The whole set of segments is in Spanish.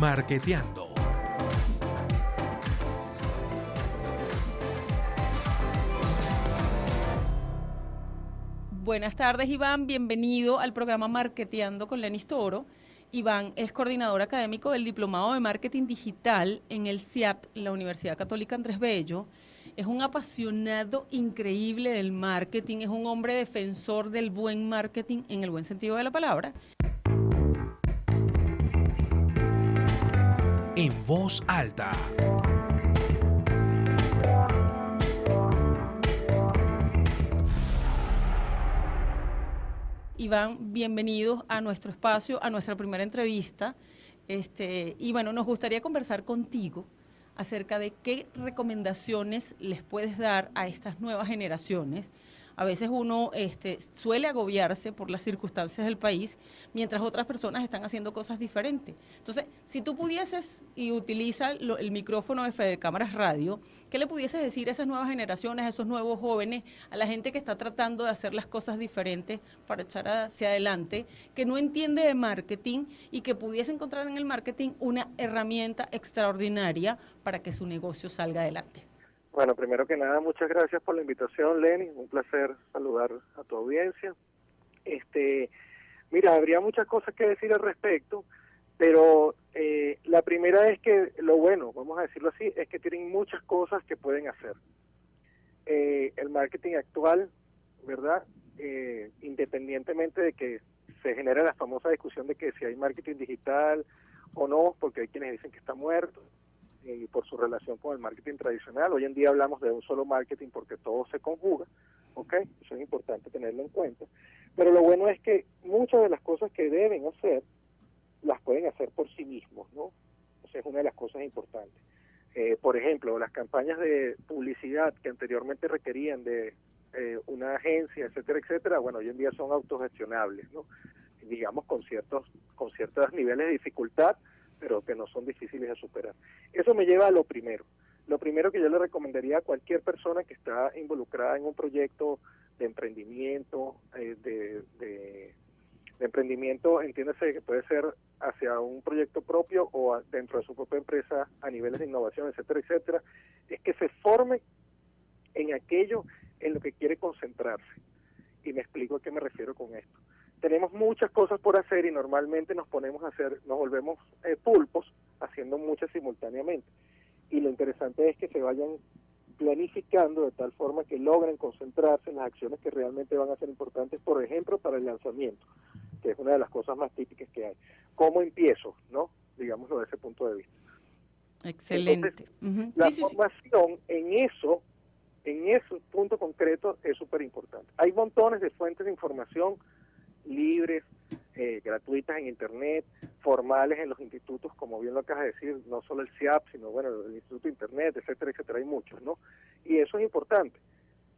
Marketeando. Buenas tardes, Iván. Bienvenido al programa Marketeando con Lenis Toro. Iván es coordinador académico del Diplomado de Marketing Digital en el CIAP, la Universidad Católica Andrés Bello. Es un apasionado increíble del marketing, es un hombre defensor del buen marketing en el buen sentido de la palabra. En voz alta. Iván, bienvenidos a nuestro espacio, a nuestra primera entrevista. Y bueno, nos gustaría conversar contigo acerca de qué recomendaciones les puedes dar a estas nuevas generaciones. A veces uno suele agobiarse por las circunstancias del país, mientras otras personas están haciendo cosas diferentes. Entonces, si tú pudieses y utiliza el micrófono de Fede Cámaras Radio, ¿qué le pudieses decir a esas nuevas generaciones, a esos nuevos jóvenes, a la gente que está tratando de hacer las cosas diferentes para echar hacia adelante, que no entiende de marketing y que pudiese encontrar en el marketing una herramienta extraordinaria para que su negocio salga adelante? Bueno, primero que nada, muchas gracias por la invitación, Lenny. Un placer saludar a tu audiencia. Mira, habría muchas cosas que decir al respecto, pero la primera es que lo bueno, vamos a decirlo así, es que tienen muchas cosas que pueden hacer. El marketing actual, ¿verdad? Independientemente de que se genere la famosa discusión de que si hay marketing digital o no, porque hay quienes dicen que está muerto, y por su relación con el marketing tradicional. Hoy en día hablamos de un solo marketing porque todo se conjuga, ¿ok? Eso es importante tenerlo en cuenta. Pero lo bueno es que muchas de las cosas que deben hacer, las pueden hacer por sí mismos, ¿no? Esa es una de las cosas importantes. Por ejemplo, las campañas de publicidad que anteriormente requerían de una agencia, etcétera, etcétera, bueno, hoy en día son autogestionables, ¿no? Digamos con ciertos niveles de dificultad, pero que no son difíciles de superar. Eso me lleva a lo primero. Lo primero que yo le recomendaría a cualquier persona que está involucrada en un proyecto de emprendimiento, de emprendimiento, entiéndase que puede ser hacia un proyecto propio o dentro de su propia empresa a niveles de innovación, etcétera, etcétera, es que se forme en aquello en lo que quiere concentrarse. Y me explico a qué me refiero con esto. Tenemos muchas cosas por hacer y normalmente nos volvemos pulpos haciendo muchas simultáneamente. Y lo interesante es que se vayan planificando de tal forma que logren concentrarse en las acciones que realmente van a ser importantes, por ejemplo, para el lanzamiento, que es una de las cosas más típicas que hay. ¿Cómo empiezo? ¿No? Digámoslo desde ese punto de vista. Excelente. Entonces, la formación en ese punto concreto es súper importante. Hay montones de fuentes de información libres, gratuitas en internet, formales en los institutos, como bien lo acabas de decir, no solo el CIAP, sino bueno, el Instituto de Internet, etcétera, etcétera, hay muchos, ¿no? Y eso es importante.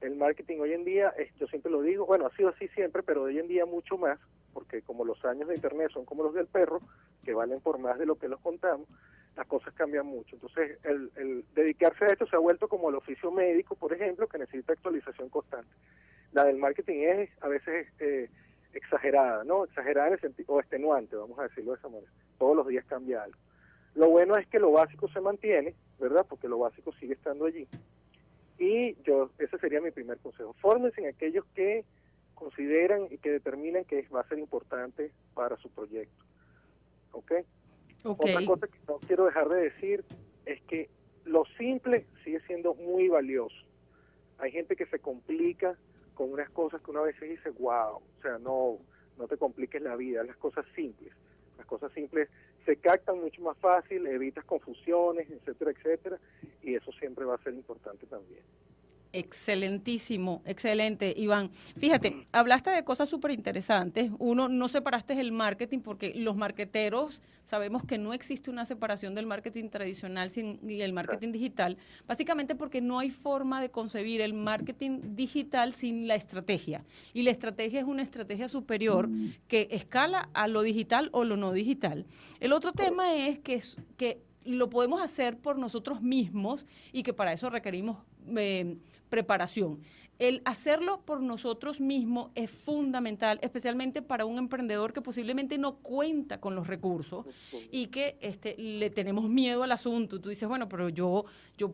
El marketing hoy en día, yo siempre lo digo, bueno, ha sido así siempre, pero hoy en día mucho más, porque como los años de internet son como los del perro, que valen por más de lo que los contamos, las cosas cambian mucho. Entonces, el dedicarse a esto se ha vuelto como el oficio médico, por ejemplo, que necesita actualización constante. La del marketing es a veces exagerada, ¿no? Exagerada en el sentido, o extenuante, vamos a decirlo de esa manera. Todos los días cambia algo. Lo bueno es que lo básico se mantiene, ¿verdad? Porque lo básico sigue estando allí. Y ese sería mi primer consejo. Fórmense en aquellos que consideran y que determinan que va a ser importante para su proyecto. ¿Ok? Otra cosa que no quiero dejar de decir es que lo simple sigue siendo muy valioso. Hay gente que se complica con unas cosas que una vez se dice, wow, o sea, no te compliques la vida, las cosas simples. Las cosas simples se captan mucho más fácil, evitas confusiones, etcétera, etcétera, y eso siempre va a ser importante también. Excelentísimo, excelente, Iván. Fíjate, hablaste de cosas súper interesantes. Uno, no separaste el marketing porque los marketeros sabemos que no existe una separación del marketing tradicional y el marketing digital, básicamente porque no hay forma de concebir el marketing digital sin la estrategia. Y la estrategia es una estrategia superior que escala a lo digital o lo no digital. El otro tema es que lo podemos hacer por nosotros mismos y que para eso requerimos preparación. El hacerlo por nosotros mismos es fundamental, especialmente para un emprendedor que posiblemente no cuenta con los recursos y que le tenemos miedo al asunto. Tú dices, bueno, pero yo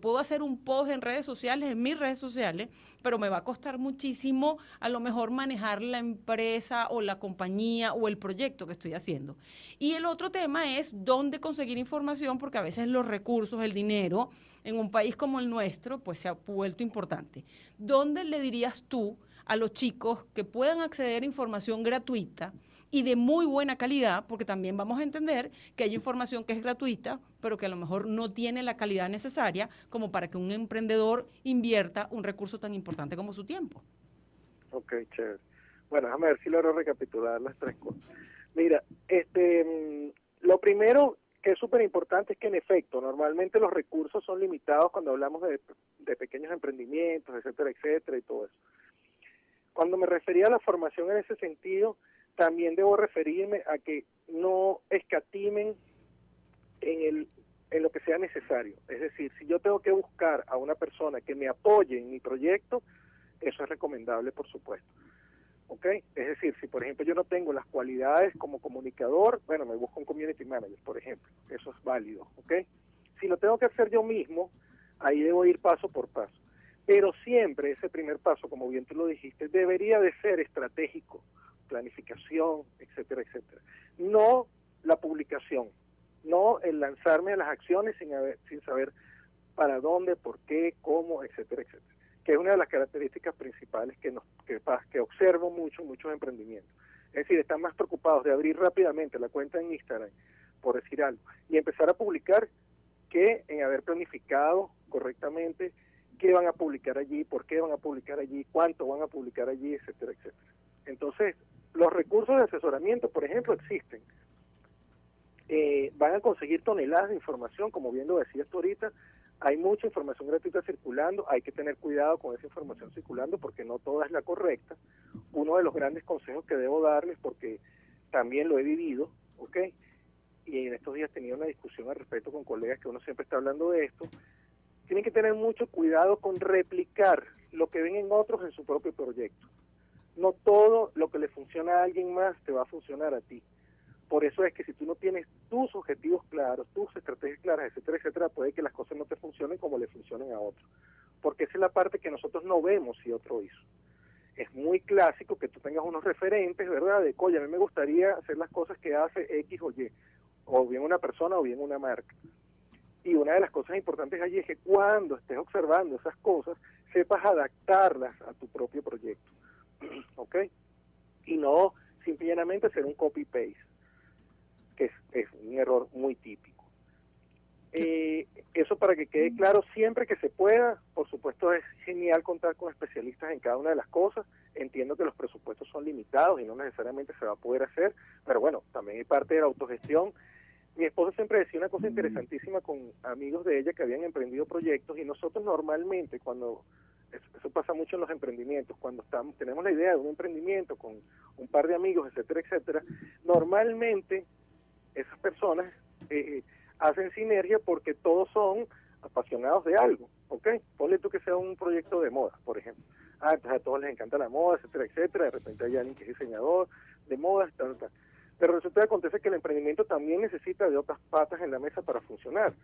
puedo hacer un post en redes sociales, en mis redes sociales, pero me va a costar muchísimo a lo mejor manejar la empresa o la compañía o el proyecto que estoy haciendo. Y el otro tema es dónde conseguir información, porque a veces los recursos, el dinero, en un país como el nuestro, pues se ha vuelto importante. ¿Dónde le dirías tú a los chicos que puedan acceder a información gratuita y de muy buena calidad? Porque también vamos a entender que hay información que es gratuita, pero que a lo mejor no tiene la calidad necesaria como para que un emprendedor invierta un recurso tan importante como su tiempo. Ok, chévere. Bueno, déjame ver si logro recapitular las tres cosas. Mira, lo primero que es súper importante es que en efecto, normalmente los recursos son limitados cuando hablamos de pequeños emprendimientos, etcétera, etcétera, y todo eso. Cuando me refería a la formación en ese sentido, también debo referirme a que no escatimen en lo que sea necesario. Es decir, si yo tengo que buscar a una persona que me apoye en mi proyecto, eso es recomendable, por supuesto. ¿Ok? Es decir, si por ejemplo yo no tengo las cualidades como comunicador, bueno, me busco un community manager, por ejemplo. Eso es válido. ¿Ok? Si lo tengo que hacer yo mismo, ahí debo ir paso por paso. Pero siempre ese primer paso, como bien tú lo dijiste, debería de ser estratégico, planificación, etcétera, etcétera. No la publicación, no el lanzarme a las acciones sin saber para dónde, por qué, cómo, etcétera, etcétera. Que es una de las características principales que observo muchos emprendimientos. Es decir, están más preocupados de abrir rápidamente la cuenta en Instagram, por decir algo, y empezar a publicar que en haber planificado correctamente qué van a publicar allí, por qué van a publicar allí, cuánto van a publicar allí, etcétera, etcétera. Entonces, los recursos de asesoramiento, por ejemplo, existen. Van a conseguir toneladas de información, como bien lo decías tú ahorita. Hay mucha información gratuita circulando, hay que tener cuidado con esa información circulando porque no toda es la correcta. Uno de los grandes consejos que debo darles, porque también lo he vivido, ¿ok? Y en estos días tenía una discusión al respecto con colegas que uno siempre está hablando de esto, tienen que tener mucho cuidado con replicar lo que ven en otros en su propio proyecto. No todo lo que le funciona a alguien más te va a funcionar a ti. Por eso es que si tú no tienes tus objetivos claros, tus estrategias claras, etcétera, etcétera, puede que las cosas no te funcionen como le funcionen a otro. Porque esa es la parte que nosotros no vemos si otro hizo. Es muy clásico que tú tengas unos referentes, ¿verdad? De, oye, a mí me gustaría hacer las cosas que hace X o Y, o bien una persona o bien una marca. Y una de las cosas importantes allí es que cuando estés observando esas cosas, sepas adaptarlas a tu propio proyecto. ¿Ok? Y no simplemente hacer un copy-paste, que es un error muy típico. Eso para que quede claro, siempre que se pueda, por supuesto es genial contar con especialistas en cada una de las cosas. Entiendo que los presupuestos son limitados y no necesariamente se va a poder hacer, pero bueno, también hay parte de la autogestión. Mi esposa siempre decía una cosa interesantísima con amigos de ella que habían emprendido proyectos, y nosotros normalmente cuando, eso pasa mucho en los emprendimientos, cuando tenemos la idea de un emprendimiento con un par de amigos, etcétera, etcétera, normalmente esas personas hacen sinergia porque todos son apasionados de algo, ¿ok? Ponle tú que sea un proyecto de moda, por ejemplo. Entonces a todos les encanta la moda, etcétera, etcétera, de repente hay alguien que es diseñador de moda, tal. Pero resulta que acontece que el emprendimiento también necesita de otras patas en la mesa para funcionar.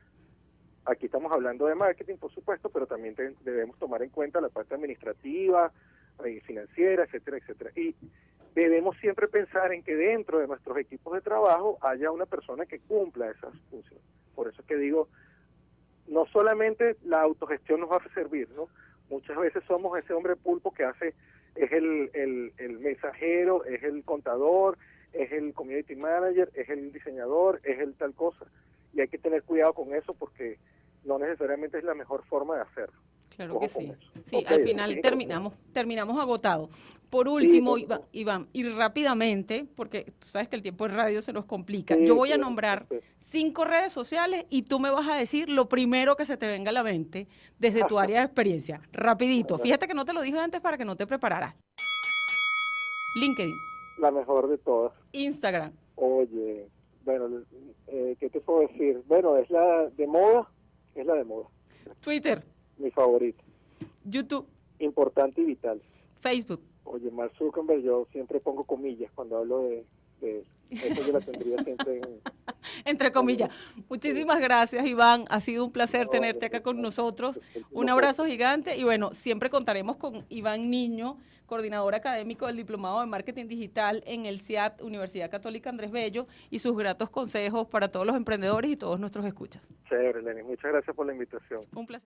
Aquí estamos hablando de marketing, por supuesto, pero también debemos tomar en cuenta la parte administrativa, financiera, etcétera, etcétera. Y debemos siempre pensar en que dentro de nuestros equipos de trabajo haya una persona que cumpla esas funciones. Por eso es que digo, no solamente la autogestión nos va a servir, ¿no? Muchas veces somos ese hombre pulpo que es el mensajero, es el contador, es el community manager, es el diseñador, es el tal cosa. Y hay que tener cuidado con eso porque no necesariamente es la mejor forma de hacerlo. Claro que sí. Sí, Okay, al final terminamos agotados. Por último, sí, Iván, y rápidamente, porque tú sabes que el tiempo de radio se nos complica, sí, yo voy a sí, nombrar 5 redes sociales y tú me vas a decir lo primero que se te venga a la mente desde tu área de experiencia. Rapidito. Fíjate que no te lo dije antes para que no te prepararas. LinkedIn. La mejor de todas. Instagram. Oye, bueno, ¿qué te puedo decir? Bueno, es la de moda. Twitter. Mi favorito. YouTube, importante y vital. Facebook. Oye, Mark Zuckerberg, yo siempre pongo comillas cuando hablo de eso. Eso yo la tendría siempre en... Entre comillas. Muchísimas gracias, Iván. Ha sido un placer No, tenerte acá con nosotros. Un abrazo gigante y bueno, siempre contaremos con Iván Niño, coordinador académico del Diplomado de Marketing Digital en el CIAT, Universidad Católica Andrés Bello, y sus gratos consejos para todos los emprendedores y todos nuestros escuchas. Chévere, Lenny. Muchas gracias por la invitación. Un placer.